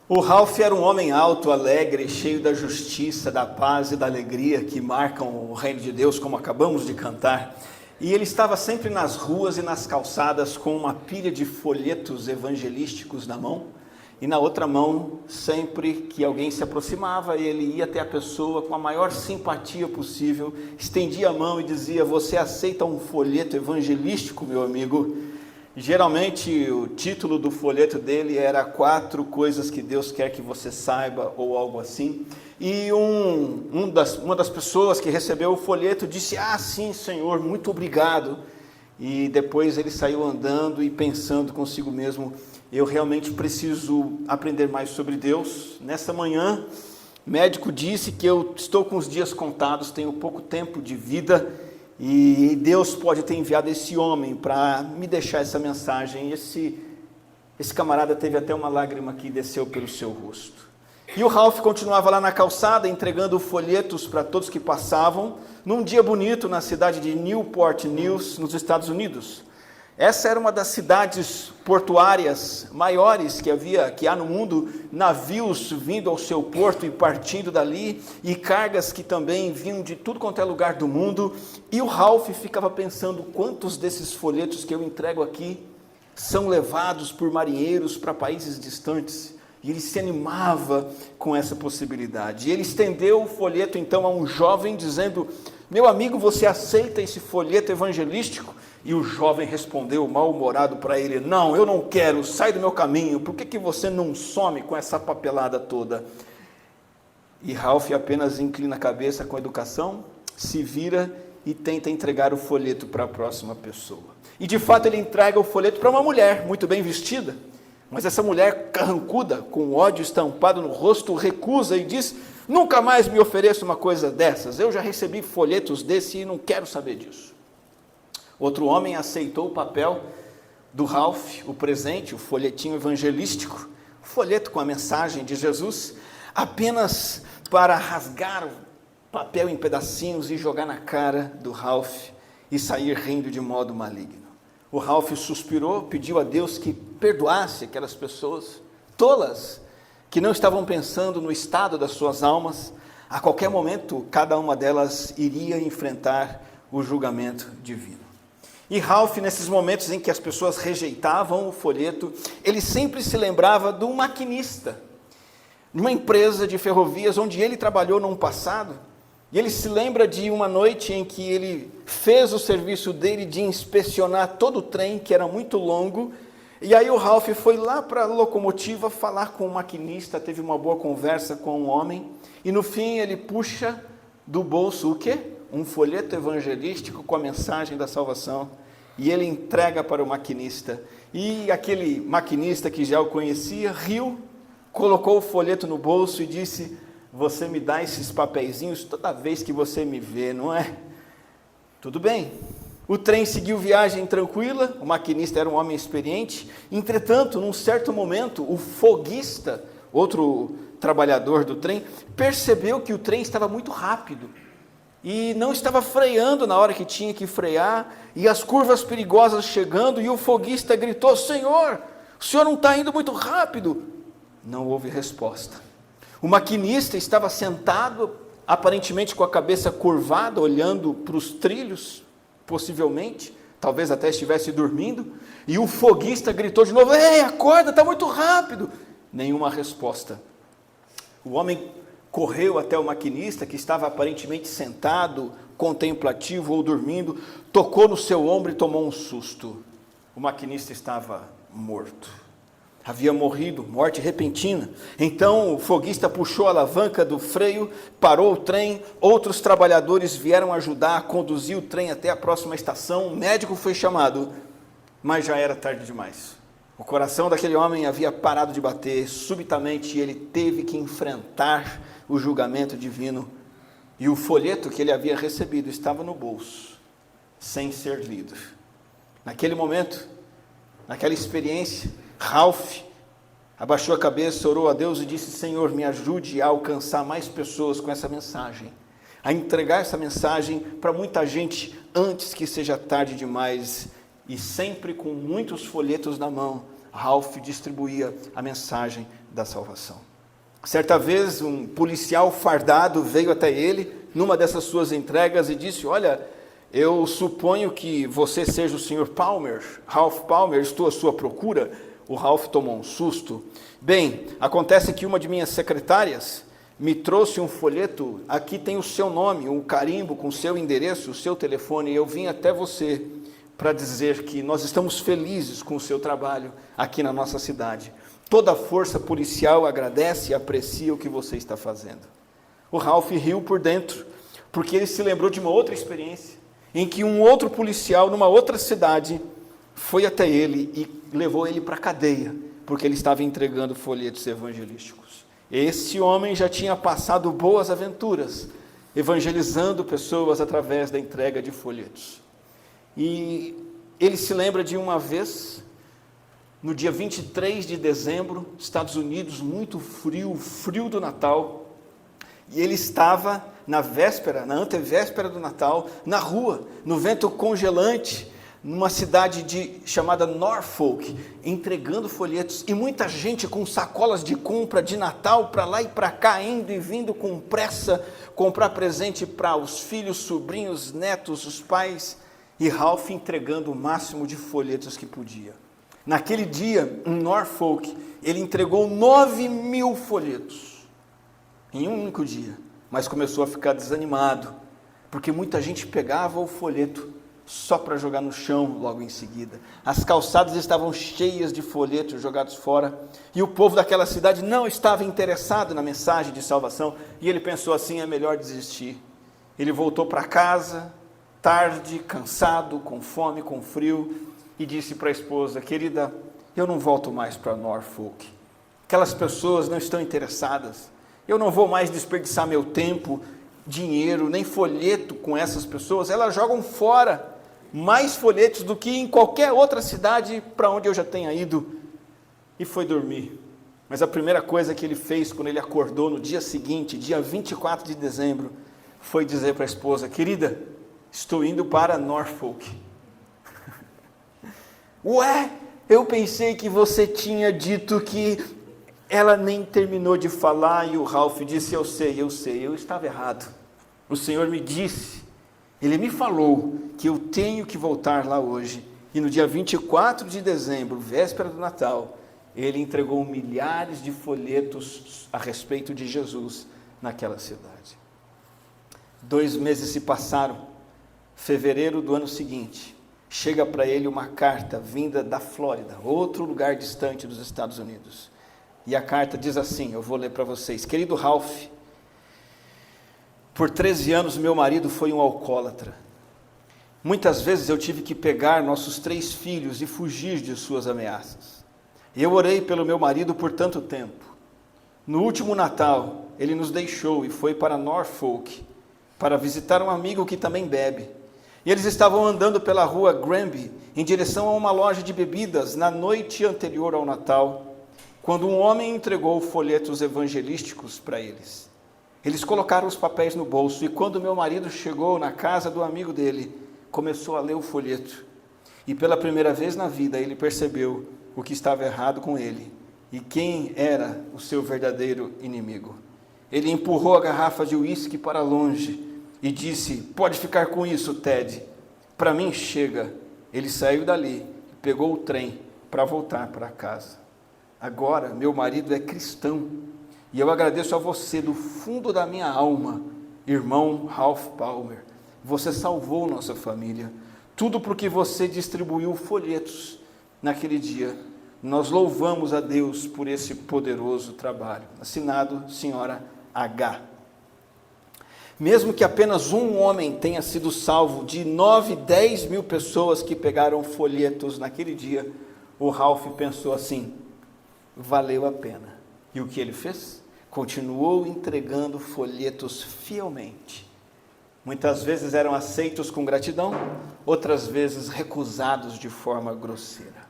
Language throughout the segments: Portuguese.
O Ralph era um homem alto, alegre, cheio da justiça, da paz e da alegria que marcam o reino de Deus, como acabamos de cantar. E ele estava sempre nas ruas e nas calçadas com uma pilha de folhetos evangelísticos na mão. E na outra mão, sempre que alguém se aproximava, ele ia até a pessoa com a maior simpatia possível, estendia a mão e dizia: "Você aceita um folheto evangelístico, meu amigo?" Geralmente o título do folheto dele era 4 coisas que Deus quer que você saiba, ou algo assim. E uma das pessoas que recebeu o folheto disse: "Ah, sim, Senhor, muito obrigado." E depois ele saiu andando e pensando consigo mesmo: eu realmente preciso aprender mais sobre Deus. Nessa manhã, o médico disse que eu estou com os dias contados, tenho pouco tempo de vida, e Deus pode ter enviado esse homem para me deixar essa mensagem. Esse camarada teve até uma lágrima que desceu pelo seu rosto. E o Ralph continuava lá na calçada, entregando folhetos para todos que passavam, num dia bonito na cidade de Newport News, nos Estados Unidos. Essa era uma das cidades portuárias maiores que há no mundo, navios vindo ao seu porto e partindo dali, e cargas que também vinham de tudo quanto é lugar do mundo. E o Ralph ficava pensando: quantos desses folhetos que eu entrego aqui são levados por marinheiros para países distantes? E ele se animava com essa possibilidade. E ele estendeu o folheto então a um jovem, dizendo: "Meu amigo, você aceita esse folheto evangelístico?" E o jovem respondeu mal-humorado para ele: "Não, eu não quero, sai do meu caminho, por que você não some com essa papelada toda?" E Ralph apenas inclina a cabeça com educação, se vira e tenta entregar o folheto para a próxima pessoa. E de fato ele entrega o folheto para uma mulher muito bem vestida, mas essa mulher carrancuda, com ódio estampado no rosto, recusa e diz: "Nunca mais me ofereça uma coisa dessas, eu já recebi folhetos desse e não quero saber disso." Outro homem aceitou o papel do Ralph, o presente, o folhetinho evangelístico, o folheto com a mensagem de Jesus, apenas para rasgar o papel em pedacinhos e jogar na cara do Ralph e sair rindo de modo maligno. O Ralph suspirou, pediu a Deus que perdoasse aquelas pessoas tolas, que não estavam pensando no estado das suas almas. A qualquer momento, cada uma delas iria enfrentar o julgamento divino. E Ralph, nesses momentos em que as pessoas rejeitavam o folheto, ele sempre se lembrava de um maquinista, de uma empresa de ferrovias onde ele trabalhou no passado. E ele se lembra de uma noite em que ele fez o serviço dele de inspecionar todo o trem, que era muito longo. E aí o Ralph foi lá para a locomotiva falar com o maquinista, teve uma boa conversa com o homem. E no fim ele puxa do bolso o quê? Um folheto evangelístico com a mensagem da salvação, e ele entrega para o maquinista. E aquele maquinista, que já o conhecia, riu, colocou o folheto no bolso e disse: "Você me dá esses papeizinhos toda vez que você me vê, não é?" Tudo bem. O trem seguiu viagem tranquila, o maquinista era um homem experiente. Entretanto, num certo momento, o foguista, outro trabalhador do trem, percebeu que o trem estava muito rápido e não estava freando na hora que tinha que frear, e as curvas perigosas chegando, e o foguista gritou: "Senhor, o senhor não está indo muito rápido?" Não houve resposta. O maquinista estava sentado, aparentemente com a cabeça curvada, olhando para os trilhos, possivelmente, talvez até estivesse dormindo, e o foguista gritou de novo: "Ei, acorda, está muito rápido!" Nenhuma resposta. O homem correu até o maquinista, que estava aparentemente sentado, contemplativo ou dormindo, tocou no seu ombro e tomou um susto. O maquinista estava morto. Havia morrido, morte repentina. Então o foguista puxou a alavanca do freio, parou o trem, outros trabalhadores vieram ajudar a conduzir o trem até a próxima estação, o médico foi chamado, mas já era tarde demais. O coração daquele homem havia parado de bater, subitamente ele teve que enfrentar o julgamento divino, e o folheto que ele havia recebido estava no bolso, sem ser lido. Naquele momento, naquela experiência, Ralph abaixou a cabeça, orou a Deus e disse: "Senhor, me ajude a alcançar mais pessoas com essa mensagem, a entregar essa mensagem para muita gente antes que seja tarde demais." E sempre com muitos folhetos na mão, Ralph distribuía a mensagem da salvação. Certa vez, um policial fardado veio até ele, numa dessas suas entregas, e disse: olha, eu suponho que você seja o Sr. Palmer, Ralph Palmer, estou à sua procura. O Ralph tomou um susto. Bem, acontece que uma de minhas secretárias me trouxe um folheto, aqui tem o seu nome, um carimbo com o seu endereço, o seu telefone, e eu vim até você para dizer que nós estamos felizes com o seu trabalho aqui na nossa cidade. Toda a força policial agradece e aprecia o que você está fazendo. O Ralph riu por dentro, porque ele se lembrou de uma outra experiência, em que um outro policial, numa outra cidade, foi até ele e levou ele para a cadeia, porque ele estava entregando folhetos evangelísticos. Esse homem já tinha passado boas aventuras, evangelizando pessoas através da entrega de folhetos. E ele se lembra de uma vez, no dia 23 de dezembro, Estados Unidos, muito frio, frio do Natal, e ele estava na antevéspera do Natal, na rua, no vento congelante, numa cidade chamada Norfolk, entregando folhetos, e muita gente com sacolas de compra de Natal, para lá e para cá, indo e vindo com pressa, comprar presente para os filhos, sobrinhos, netos, os pais, e Ralph entregando o máximo de folhetos que podia. Naquele dia, em Norfolk, ele entregou 9.000 folhetos, em um único dia, mas começou a ficar desanimado, porque muita gente pegava o folheto só para jogar no chão logo em seguida. As calçadas estavam cheias de folhetos jogados fora, e o povo daquela cidade não estava interessado na mensagem de salvação, e ele pensou assim: é melhor desistir. Ele voltou para casa, tarde, cansado, com fome, com frio, e disse para a esposa: querida, eu não volto mais para Norfolk. Aquelas pessoas não estão interessadas. Eu não vou mais desperdiçar meu tempo, dinheiro, nem folheto com essas pessoas. Elas jogam fora mais folhetos do que em qualquer outra cidade para onde eu já tenha ido. E foi dormir. Mas a primeira coisa que ele fez quando ele acordou no dia seguinte, dia 24 de dezembro, foi dizer para a esposa: querida, estou indo para Norfolk. Ué, eu pensei que você tinha dito que... Ela nem terminou de falar e o Ralph disse: eu sei, eu estava errado. O Senhor me disse, Ele me falou que eu tenho que voltar lá hoje. E no dia 24 de dezembro, véspera do Natal, Ele entregou milhares de folhetos a respeito de Jesus naquela cidade. 2 meses se passaram. Fevereiro do ano seguinte, chega para ele uma carta vinda da Flórida, outro lugar distante dos Estados Unidos. E a carta diz assim, eu vou ler para vocês: querido Ralph, por 13 anos meu marido foi um alcoólatra. Muitas vezes eu tive que pegar nossos 3 filhos e fugir de suas ameaças. Eu orei pelo meu marido por tanto tempo. No último Natal, ele nos deixou e foi para Norfolk para visitar um amigo que também bebe. E eles estavam andando pela rua Granby, em direção a uma loja de bebidas, na noite anterior ao Natal, quando um homem entregou folhetos evangelísticos para eles. Eles colocaram os papéis no bolso, e quando meu marido chegou na casa do amigo dele, começou a ler o folheto. E pela primeira vez na vida, ele percebeu o que estava errado com ele, e quem era o seu verdadeiro inimigo. Ele empurrou a garrafa de uísque para longe, e disse: pode ficar com isso, Ted. Para mim chega. Ele saiu dali, e pegou o trem para voltar para casa. Agora, meu marido é cristão, e eu agradeço a você do fundo da minha alma, irmão Ralph Palmer. Você salvou nossa família, tudo porque você distribuiu folhetos naquele dia. Nós louvamos a Deus por esse poderoso trabalho. Assinado, Sra. H. Mesmo que apenas um homem tenha sido salvo de 9, 10 mil pessoas que pegaram folhetos naquele dia, o Ralph pensou assim: valeu a pena. E o que ele fez? Continuou entregando folhetos fielmente. Muitas vezes eram aceitos com gratidão, outras vezes recusados de forma grosseira.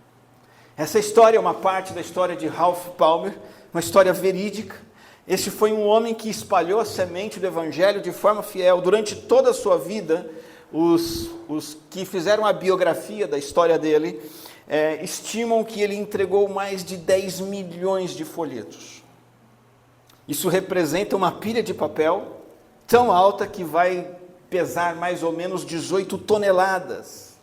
Essa história é uma parte da história de Ralph Palmer, uma história verídica. Este foi um homem que espalhou a semente do Evangelho de forma fiel durante toda a sua vida. Os que fizeram a biografia da história dele estimam que ele entregou mais de 10 milhões de folhetos. Isso representa uma pilha de papel tão alta que vai pesar mais ou menos 18 toneladas.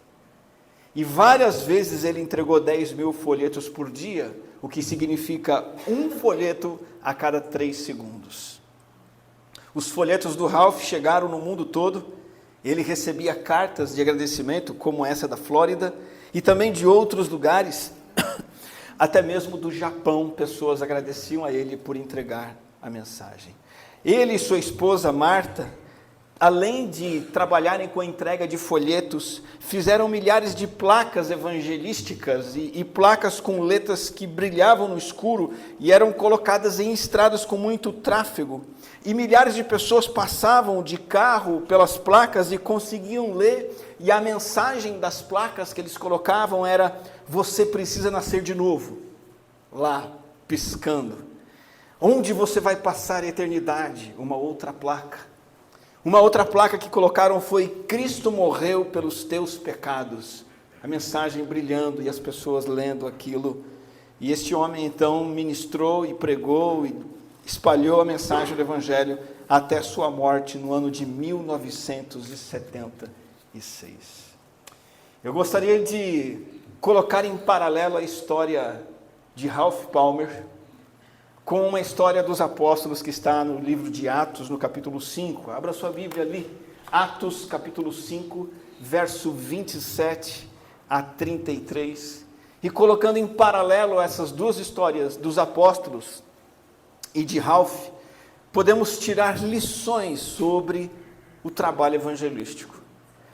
E várias vezes ele entregou 10 mil folhetos por dia, o que significa um folheto a cada 3 segundos. Os folhetos do Ralph chegaram no mundo todo. Ele recebia cartas de agradecimento, como essa da Flórida, e também de outros lugares, até mesmo do Japão, pessoas agradeciam a ele por entregar a mensagem. Ele e sua esposa Marta, além de trabalharem com a entrega de folhetos, fizeram milhares de placas evangelísticas e placas com letras que brilhavam no escuro e eram colocadas em estradas com muito tráfego. E milhares de pessoas passavam de carro pelas placas e conseguiam ler, e a mensagem das placas que eles colocavam era: você precisa nascer de novo, lá, piscando. Onde você vai passar a eternidade? Uma outra placa. Uma outra placa que colocaram foi: Cristo morreu pelos teus pecados. A mensagem brilhando e as pessoas lendo aquilo. E este homem então ministrou e pregou e espalhou a mensagem do Evangelho até sua morte no ano de 1976. Eu gostaria de colocar em paralelo a história de Ralph Palmer com uma história dos apóstolos que está no livro de Atos, no capítulo 5. Abra sua Bíblia ali, Atos capítulo 5, verso 27 a 33. E colocando em paralelo essas duas histórias dos apóstolos e de Ralph, podemos tirar lições sobre o trabalho evangelístico.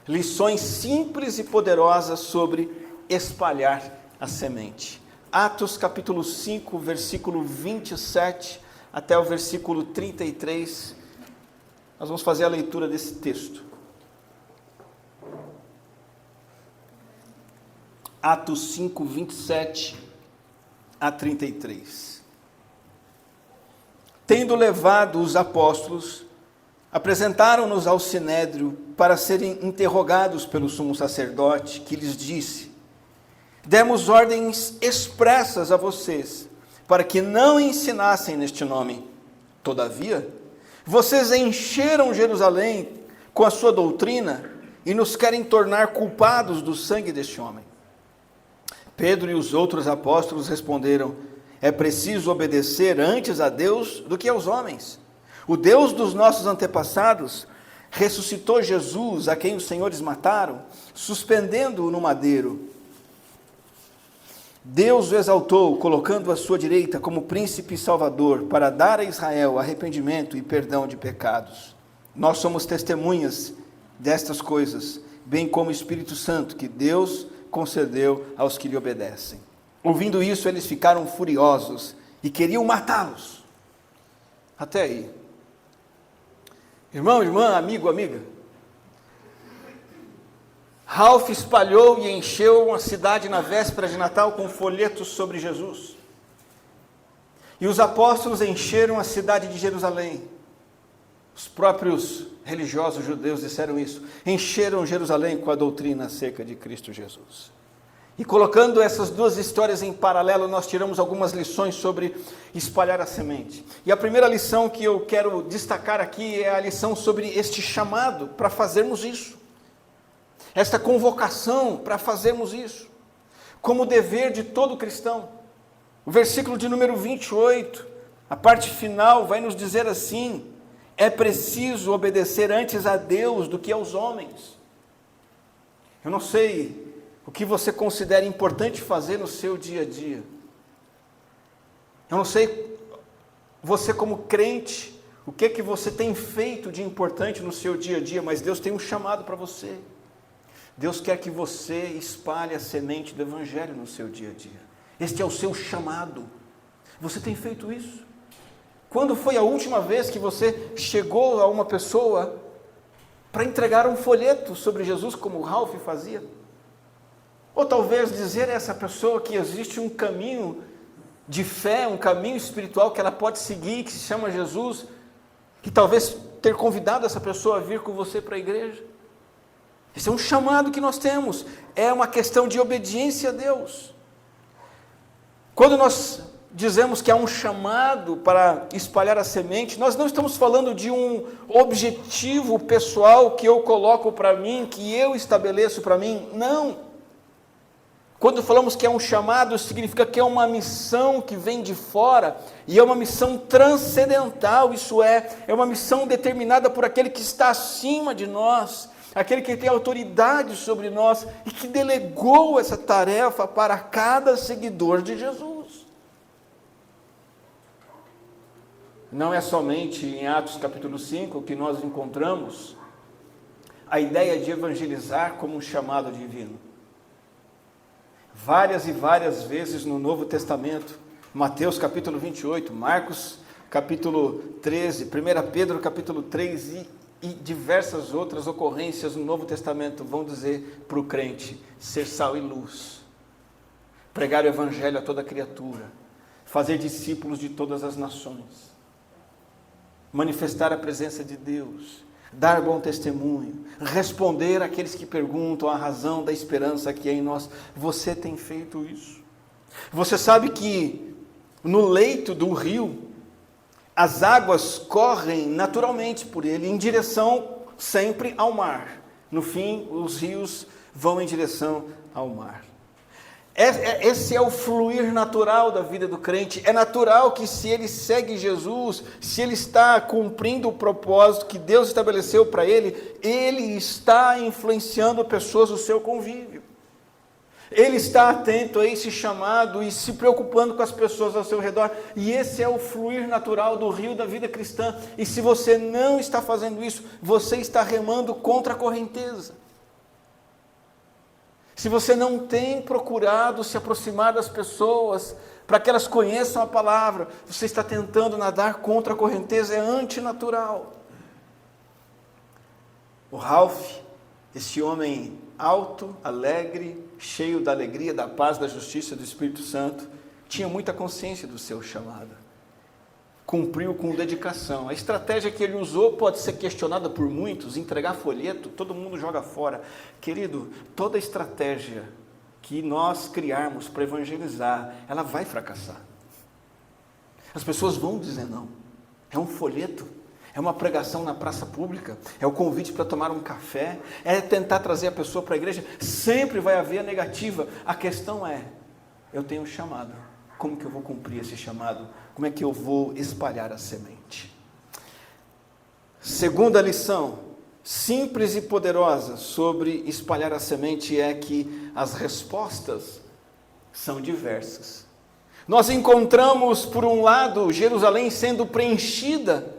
Lições simples e poderosas sobre espalhar a semente. Atos capítulo 5, versículo 27 até o versículo 33. Nós vamos fazer a leitura desse texto. Atos 5, 27 a 33. Tendo levado os apóstolos, apresentaram-nos ao sinédrio para serem interrogados pelo sumo sacerdote, que lhes disse: demos ordens expressas a vocês, para que não ensinassem neste nome. Todavia, vocês encheram Jerusalém com a sua doutrina e nos querem tornar culpados do sangue deste homem. Pedro e os outros apóstolos responderam: é preciso obedecer antes a Deus do que aos homens. O Deus dos nossos antepassados ressuscitou Jesus, a quem os senhores mataram, suspendendo-o no madeiro. Deus o exaltou, colocando-o à sua direita como príncipe e salvador, para dar a Israel arrependimento e perdão de pecados. Nós somos testemunhas destas coisas, bem como o Espírito Santo, que Deus concedeu aos que lhe obedecem. Ouvindo isso, eles ficaram furiosos e queriam matá-los. Até aí. Irmão, irmã, amigo, amiga. Ralph espalhou e encheu uma cidade na véspera de Natal com folhetos sobre Jesus. E os apóstolos encheram a cidade de Jerusalém. Os próprios religiosos judeus disseram isso. Encheram Jerusalém com a doutrina acerca de Cristo Jesus. E colocando essas duas histórias em paralelo, nós tiramos algumas lições sobre espalhar a semente. E a primeira lição que eu quero destacar aqui é a lição sobre este chamado para fazermos isso. Esta convocação para fazermos isso, como dever de todo cristão. O versículo de número 28, a parte final, vai nos dizer assim: é preciso obedecer antes a Deus do que aos homens. Eu não sei o que você considera importante fazer no seu dia a dia. Eu não sei, você como crente, o que você tem feito de importante no seu dia a dia, mas Deus tem um chamado para você. Deus quer que você espalhe a semente do Evangelho no seu dia a dia. Este é o seu chamado. Você tem feito isso? Quando foi a última vez que você chegou a uma pessoa para entregar um folheto sobre Jesus, como o Ralph fazia? Ou talvez dizer a essa pessoa que existe um caminho de fé, um caminho espiritual que ela pode seguir, que se chama Jesus, que talvez ter convidado essa pessoa a vir com você para a igreja? Esse é um chamado que nós temos, é uma questão de obediência a Deus. Quando nós dizemos que há um chamado para espalhar a semente, nós não estamos falando de um objetivo pessoal que eu coloco para mim, que eu estabeleço para mim, não. Quando falamos que é um chamado, significa que é uma missão que vem de fora, e é uma missão transcendental, isso é uma missão determinada por aquele que está acima de nós, aquele que tem autoridade sobre nós, e que delegou essa tarefa para cada seguidor de Jesus. Não é somente em Atos capítulo 5 que nós encontramos a ideia de evangelizar como um chamado divino. Várias e várias vezes no Novo Testamento, Mateus capítulo 28, Marcos capítulo 13, 1 Pedro capítulo 3 e diversas outras ocorrências no Novo Testamento vão dizer para o crente ser sal e luz, pregar o evangelho a toda criatura, fazer discípulos de todas as nações, manifestar a presença de Deus, dar bom testemunho, responder àqueles que perguntam a razão da esperança que é em nós. Você tem feito isso? Você sabe que no leito do rio, as águas correm naturalmente por ele, em direção sempre ao mar. No fim, os rios vão em direção ao mar. Esse é o fluir natural da vida do crente. É natural que, se ele segue Jesus, se ele está cumprindo o propósito que Deus estabeleceu para ele, ele está influenciando pessoas do seu convívio. Ele está atento a esse chamado e se preocupando com as pessoas ao seu redor. E esse é o fluir natural do rio da vida cristã. E se você não está fazendo isso, você está remando contra a correnteza. Se você não tem procurado se aproximar das pessoas para que elas conheçam a palavra, você está tentando nadar contra a correnteza, é antinatural. O Ralph, esse homem alto, alegre, cheio da alegria, da paz, da justiça do Espírito Santo, tinha muita consciência do seu chamado. Cumpriu com dedicação. A estratégia que ele usou pode ser questionada por muitos, entregar folheto, todo mundo joga fora. Querido, toda estratégia que nós criarmos para evangelizar, ela vai fracassar. As pessoas vão dizer não. É um folheto, é uma pregação na praça pública, é o convite para tomar um café, é tentar trazer a pessoa para a igreja, sempre vai haver a negativa. A questão é, eu tenho um chamado, como que eu vou cumprir esse chamado? Como é que eu vou espalhar a semente? Segunda lição, simples e poderosa sobre espalhar a semente é que as respostas são diversas. Nós encontramos, por um lado, Jerusalém sendo preenchida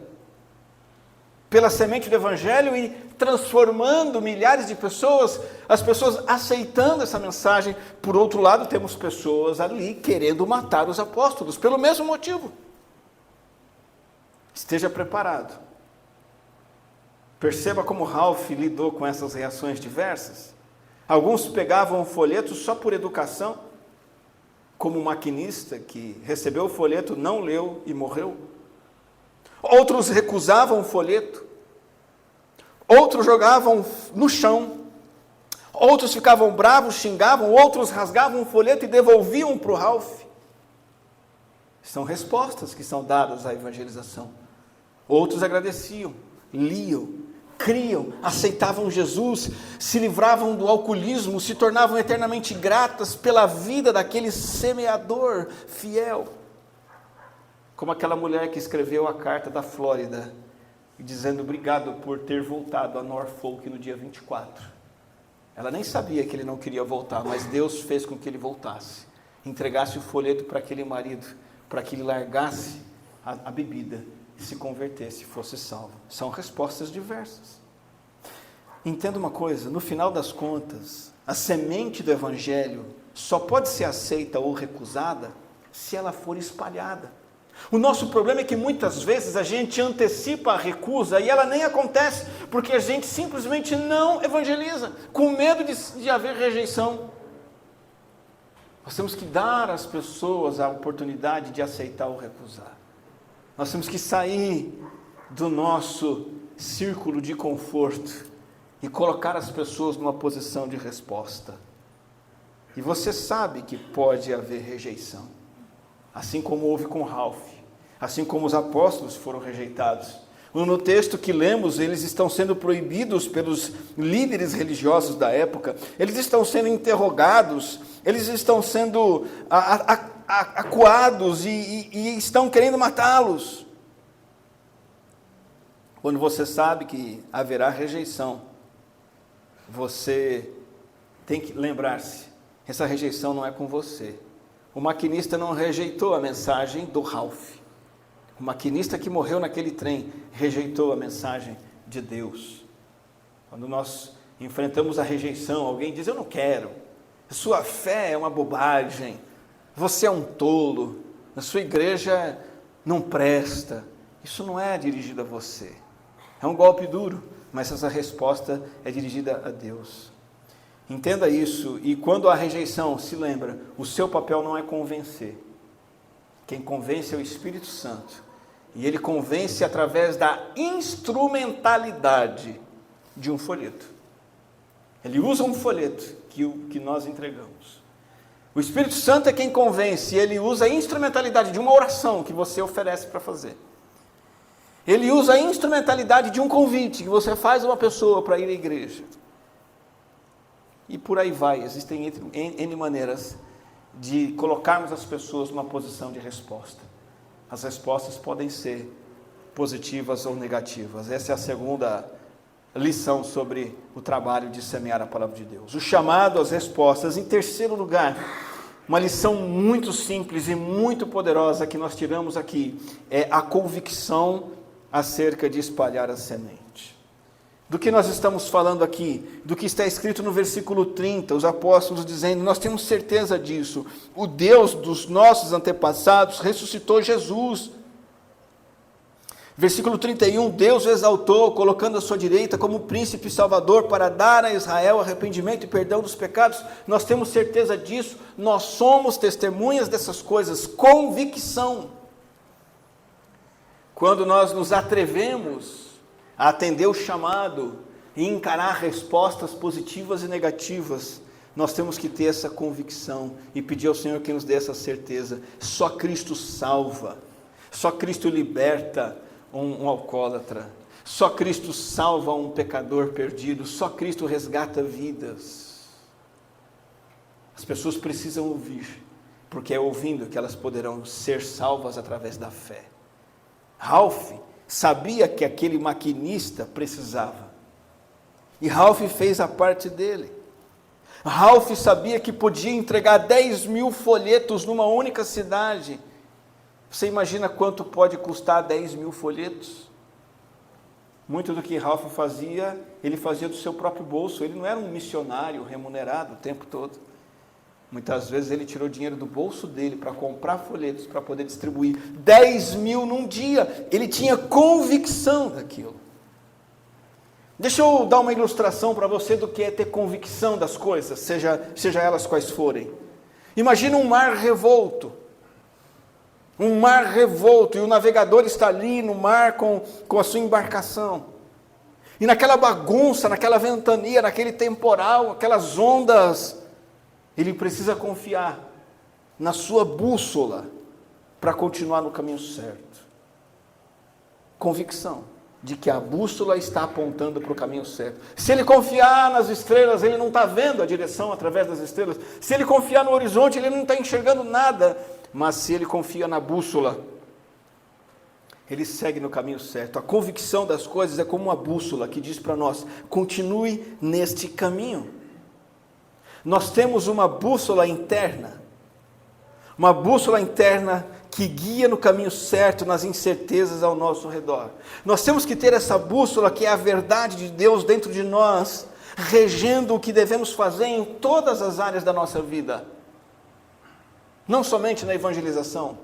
pela semente do Evangelho e transformando milhares de pessoas, as pessoas aceitando essa mensagem. Por outro lado, temos pessoas ali querendo matar os apóstolos, pelo mesmo motivo. Esteja preparado. Perceba como Ralph lidou com essas reações diversas. Alguns pegavam o folheto só por educação, como o maquinista que recebeu o folheto, não leu e morreu. Outros recusavam o folheto, outros jogavam no chão, outros ficavam bravos, xingavam, outros rasgavam o folheto e devolviam para o Ralph. São respostas que são dadas à evangelização. Outros agradeciam, liam, criam, aceitavam Jesus, se livravam do alcoolismo, se tornavam eternamente gratas pela vida daquele semeador fiel. Como aquela mulher que escreveu a carta da Flórida, dizendo obrigado por ter voltado a Norfolk no dia 24. Ela nem sabia que ele não queria voltar, mas Deus fez com que ele voltasse. Entregasse o folheto para aquele marido, para que ele largasse a bebida, e se convertesse, fosse salvo. São respostas diversas. Entenda uma coisa, no final das contas, a semente do Evangelho só pode ser aceita ou recusada se ela for espalhada. O nosso problema é que muitas vezes a gente antecipa a recusa e ela nem acontece, porque a gente simplesmente não evangeliza, com medo de haver rejeição. Nós temos que dar às pessoas a oportunidade de aceitar ou recusar. Nós temos que sair do nosso círculo de conforto e colocar as pessoas numa posição de resposta. E você sabe que pode haver rejeição, assim como houve com Ralph, assim como os apóstolos foram rejeitados. No texto que lemos, eles estão sendo proibidos pelos líderes religiosos da época, eles estão sendo interrogados, eles estão sendo acuados e estão querendo matá-los. Quando você sabe que haverá rejeição, você tem que lembrar-se, essa rejeição não é com você. O maquinista não rejeitou a mensagem do Ralph. O maquinista que morreu naquele trem rejeitou a mensagem de Deus. Quando nós enfrentamos a rejeição, alguém diz: eu não quero, sua fé é uma bobagem, você é um tolo, a sua igreja não presta. Isso não é dirigido a você. É um golpe duro, mas essa resposta é dirigida a Deus. Entenda isso, e quando há rejeição, se lembra, o seu papel não é convencer. Quem convence é o Espírito Santo. E ele convence através da instrumentalidade de um folheto. Ele usa um folheto que nós entregamos. O Espírito Santo é quem convence, e ele usa a instrumentalidade de uma oração que você oferece para fazer. Ele usa a instrumentalidade de um convite que você faz a uma pessoa para ir à igreja. E por aí vai, existem N maneiras de colocarmos as pessoas numa posição de resposta. As respostas podem ser positivas ou negativas. Essa é a segunda lição sobre o trabalho de semear a palavra de Deus. O chamado às respostas. Em terceiro lugar, uma lição muito simples e muito poderosa que nós tiramos aqui é a convicção acerca de espalhar a semente. Do que nós estamos falando aqui, do que está escrito no versículo 30, os apóstolos dizendo, nós temos certeza disso, o Deus dos nossos antepassados ressuscitou Jesus. Versículo 31, Deus o exaltou, colocando à sua direita como príncipe salvador para dar a Israel arrependimento e perdão dos pecados. Nós temos certeza disso, nós somos testemunhas dessas coisas, convicção. Quando nós nos atrevemos a atender o chamado e encarar respostas positivas e negativas, nós temos que ter essa convicção e pedir ao Senhor que nos dê essa certeza. Só Cristo salva, só Cristo liberta um alcoólatra, só Cristo salva um pecador perdido, só Cristo resgata vidas. As pessoas precisam ouvir, porque é ouvindo que elas poderão ser salvas através da fé. Ralph sabia que aquele maquinista precisava, e Ralph fez a parte dele. Ralph sabia que podia entregar 10.000 folhetos numa única cidade. Você imagina quanto pode custar 10.000 folhetos? Muito do que Ralph fazia, ele fazia do seu próprio bolso. Ele não era um missionário remunerado o tempo todo. Muitas vezes ele tirou dinheiro do bolso dele para comprar folhetos, para poder distribuir 10.000 num dia. Ele tinha convicção daquilo. Deixa eu dar uma ilustração para você do que é ter convicção das coisas, seja elas quais forem. Imagina um mar revolto. Um mar revolto, e o navegador está ali no mar com a sua embarcação. E naquela bagunça, naquela ventania, naquele temporal, aquelas ondas, ele precisa confiar na sua bússola para continuar no caminho certo. Convicção de que a bússola está apontando para o caminho certo. Se ele confiar nas estrelas, ele não está vendo a direção através das estrelas. Se ele confiar no horizonte, ele não está enxergando nada. Mas se ele confia na bússola, ele segue no caminho certo. A convicção das coisas é como uma bússola que diz para nós, continue neste caminho. Nós temos uma bússola interna que guia no caminho certo nas incertezas ao nosso redor. Nós temos que ter essa bússola que é a verdade de Deus dentro de nós, regendo o que devemos fazer em todas as áreas da nossa vida. Não somente na evangelização.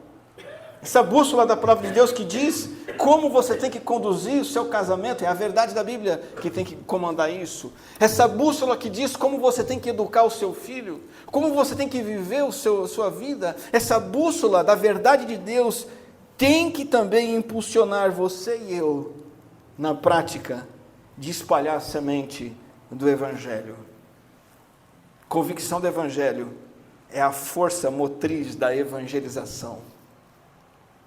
Essa bússola da palavra de Deus que diz como você tem que conduzir o seu casamento, é a verdade da Bíblia que tem que comandar isso. Essa bússola que diz como você tem que educar o seu filho, como você tem que viver a sua vida. Essa bússola da verdade de Deus tem que também impulsionar você e eu na prática de espalhar a semente do Evangelho. Convicção do Evangelho é a força motriz da evangelização.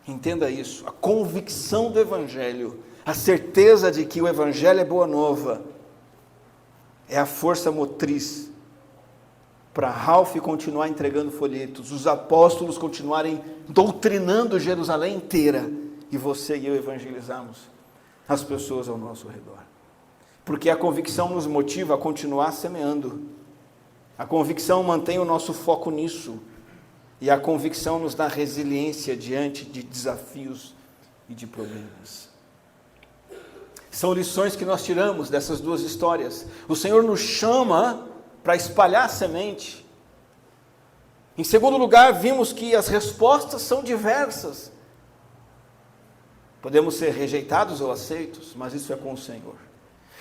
Entenda isso. A convicção do Evangelho, a certeza de que o Evangelho é boa nova, é a força motriz para Ralph continuar entregando folhetos, os apóstolos continuarem doutrinando Jerusalém inteira, e você e eu evangelizarmos as pessoas ao nosso redor. Porque a convicção nos motiva a continuar semeando. A convicção mantém o nosso foco nisso. E a convicção nos dá resiliência diante de desafios e de problemas. São lições que nós tiramos dessas duas histórias. O Senhor nos chama para espalhar a semente. Em segundo lugar, vimos que as respostas são diversas. Podemos ser rejeitados ou aceitos, mas isso é com o Senhor.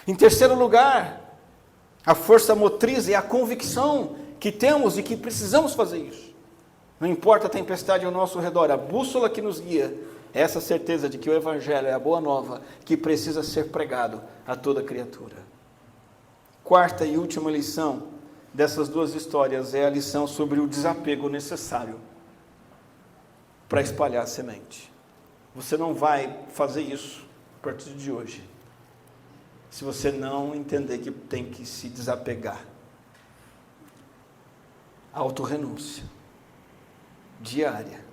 Em terceiro lugar, a força motriz é a convicção que temos e que precisamos fazer isso. Não importa a tempestade ao nosso redor, a bússola que nos guia é essa certeza de que o Evangelho é a boa nova que precisa ser pregado a toda criatura. Quarta e última lição dessas duas histórias é a lição sobre o desapego necessário para espalhar a semente. Você não vai fazer isso a partir de hoje, se você não entender que tem que se desapegar. Autorrenúncia diária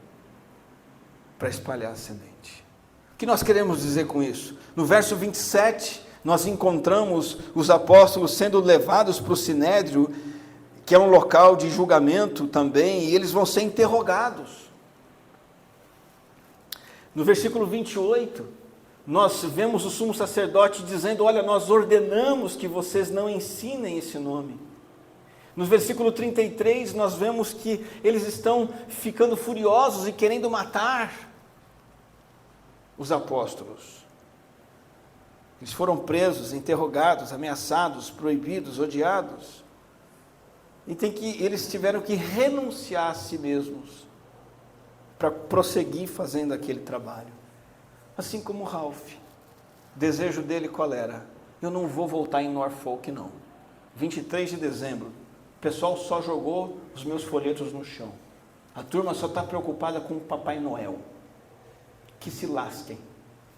para espalhar a semente. O que nós queremos dizer com isso? No verso 27, nós encontramos os apóstolos sendo levados para o Sinédrio, que é um local de julgamento também, e eles vão ser interrogados. No versículo 28, nós vemos o sumo sacerdote dizendo: olha, nós ordenamos que vocês não ensinem esse nome. No versículo 33, nós vemos que eles estão ficando furiosos e querendo matar os apóstolos. Eles foram presos, interrogados, ameaçados, proibidos, odiados. E eles tiveram que renunciar a si mesmos para prosseguir fazendo aquele trabalho. Assim como Ralph. O desejo dele qual era? Eu não vou voltar em Norfolk, não. 23 de dezembro, o pessoal só jogou os meus folhetos no chão. A turma só está preocupada com o Papai Noel. Que se lasquem.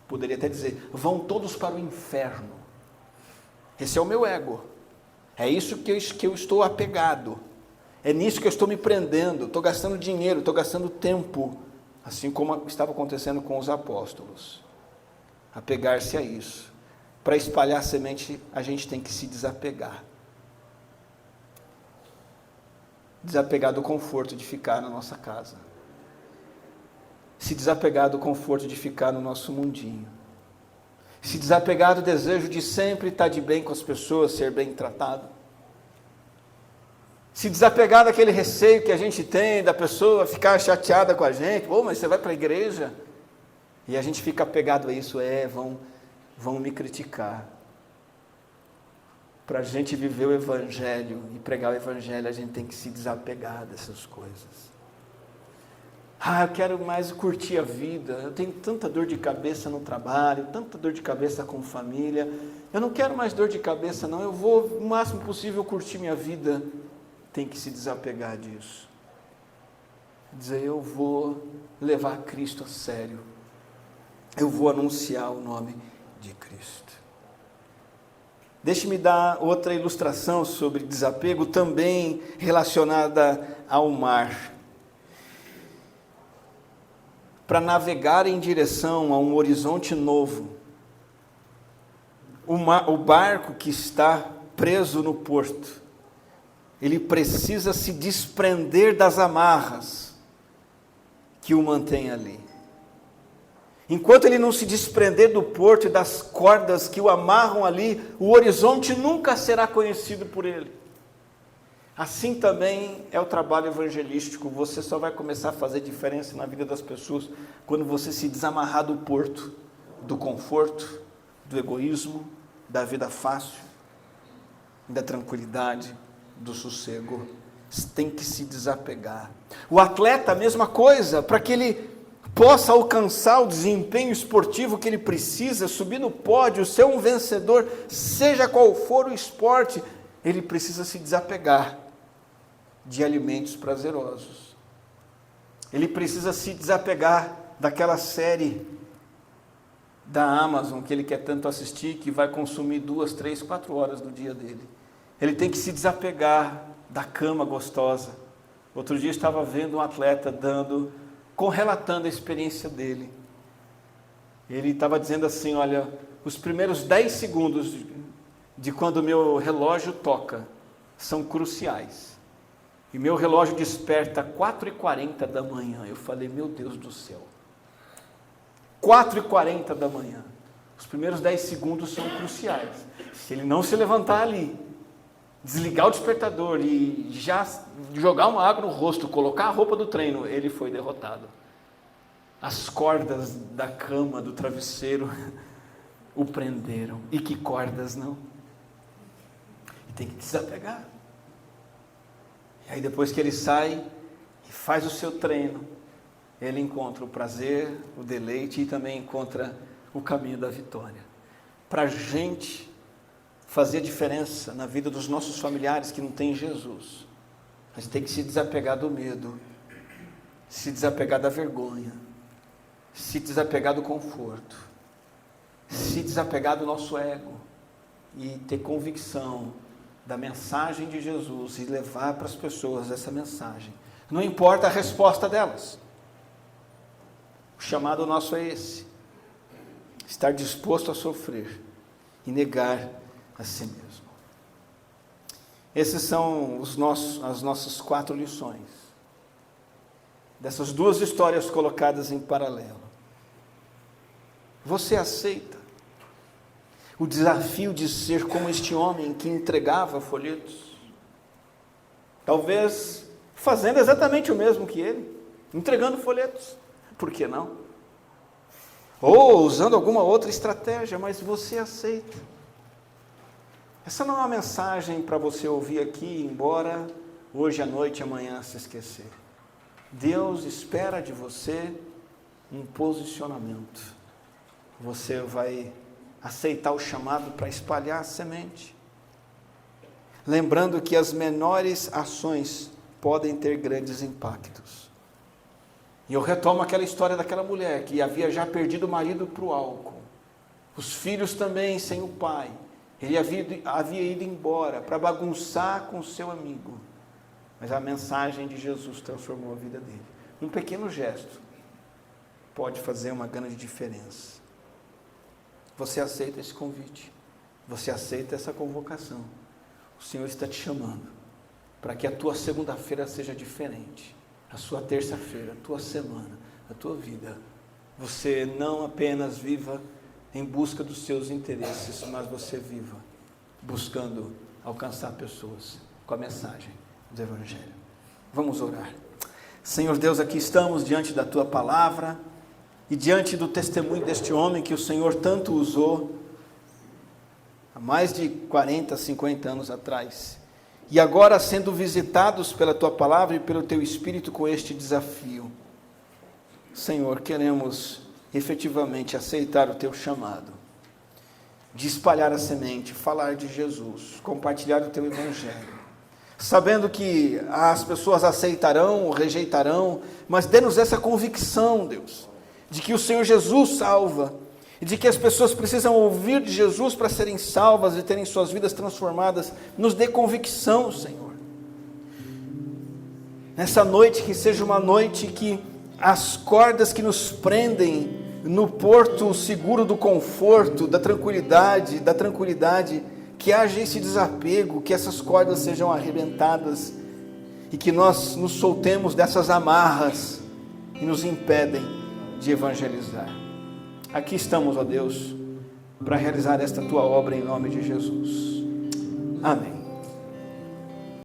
Poderia até dizer, vão todos para o inferno. Esse é o meu ego. É isso que eu estou apegado. É nisso que eu estou me prendendo. Estou gastando dinheiro, estou gastando tempo. Assim como estava acontecendo com os apóstolos. Apegar-se a isso. Para espalhar a semente, a gente tem que se desapegar. Desapegar do conforto de ficar na nossa casa. Se desapegar do conforto de ficar no nosso mundinho. Se desapegar do desejo de sempre estar de bem com as pessoas, ser bem tratado. Se desapegar daquele receio que a gente tem da pessoa ficar chateada com a gente. Mas você vai para a igreja? E a gente fica apegado a isso. Vão me criticar. Para a gente viver o Evangelho e pregar o Evangelho, a gente tem que se desapegar dessas coisas. Eu quero mais curtir a vida, eu tenho tanta dor de cabeça no trabalho, tanta dor de cabeça com família, eu não quero mais dor de cabeça não, eu vou o máximo possível curtir minha vida. Tem que se desapegar disso. Dizer, eu vou levar Cristo a sério, eu vou anunciar o nome de Cristo. Deixe-me dar outra ilustração sobre desapego, também relacionada ao mar. Para navegar em direção a um horizonte novo, o barco que está preso no porto, ele precisa se desprender das amarras que o mantêm ali. Enquanto ele não se desprender do porto e das cordas que o amarram ali, o horizonte nunca será conhecido por ele. Assim também é o trabalho evangelístico. Você só vai começar a fazer diferença na vida das pessoas quando você se desamarrar do porto, do conforto, do egoísmo, da vida fácil, da tranquilidade, do sossego. Você tem que se desapegar. O atleta, a mesma coisa, para que ele possa alcançar o desempenho esportivo que ele precisa, subir no pódio, ser um vencedor, seja qual for o esporte, ele precisa se desapegar de alimentos prazerosos. Ele precisa se desapegar daquela série da Amazon que ele quer tanto assistir, que vai consumir 2, 3, 4 horas do dia dele. Ele tem que se desapegar da cama gostosa. Outro dia eu estava vendo um atleta relatando a experiência dele. Ele estava dizendo assim, olha, os primeiros 10 segundos de quando o meu relógio toca são cruciais. E meu relógio desperta 4h40 da manhã. Eu falei, meu Deus do céu. 4h40 da manhã. Os primeiros 10 segundos são cruciais. Se ele não se levantar ali, desligar o despertador e já jogar uma água no rosto, colocar a roupa do treino, ele foi derrotado. As cordas da cama, do travesseiro, o prenderam. E que cordas, não? E tem que desapegar. E aí depois que ele sai e faz o seu treino, ele encontra o prazer, o deleite e também encontra o caminho da vitória. Para a gente fazer diferença na vida dos nossos familiares que não têm Jesus, a gente tem que se desapegar do medo, se desapegar da vergonha, se desapegar do conforto, se desapegar do nosso ego e ter convicção da mensagem de Jesus e levar para as pessoas essa mensagem. Não importa a resposta delas. O chamado nosso é esse: estar disposto a sofrer e negar a si mesmo. Essas são as nossas 4 lições, dessas 2 histórias colocadas em paralelo. Você aceita o desafio de ser como este homem que entregava folhetos? Talvez fazendo exatamente o mesmo que ele, entregando folhetos. Por que não? Ou usando alguma outra estratégia, mas você aceita. Essa não é uma mensagem para você ouvir aqui, embora hoje à noite, amanhã se esquecer. Deus espera de você um posicionamento. Você vai aceitar o chamado para espalhar a semente. Lembrando que as menores ações podem ter grandes impactos. E eu retomo aquela história daquela mulher que havia já perdido o marido para o álcool. Os filhos também sem o pai. Ele havia ido embora para bagunçar com o seu amigo. Mas a mensagem de Jesus transformou a vida dele. Um pequeno gesto pode fazer uma grande diferença. Você aceita esse convite? Você aceita essa convocação? O Senhor está te chamando para que a tua segunda-feira seja diferente. A sua terça-feira, a tua semana, a tua vida. Você não apenas viva em busca dos seus interesses, mas você viva buscando alcançar pessoas com a mensagem do Evangelho. Vamos orar. Senhor Deus, aqui estamos diante da tua palavra e diante do testemunho deste homem que o Senhor tanto usou há mais de 40, 50 anos atrás. E agora sendo visitados pela tua palavra e pelo teu Espírito com este desafio. Senhor, queremos efetivamente aceitar o teu chamado de espalhar a semente, falar de Jesus, compartilhar o teu Evangelho, sabendo que as pessoas aceitarão ou rejeitarão, mas dê-nos essa convicção, Deus, de que o Senhor Jesus salva, e de que as pessoas precisam ouvir de Jesus para serem salvas e terem suas vidas transformadas. Nos dê convicção, Senhor. Nessa noite, que seja uma noite que as cordas que nos prendem no porto seguro do conforto, da tranquilidade, que haja esse desapego, que essas cordas sejam arrebentadas e que nós nos soltemos dessas amarras que nos impedem de evangelizar. Aqui estamos, ó Deus, para realizar esta tua obra em nome de Jesus. Amém.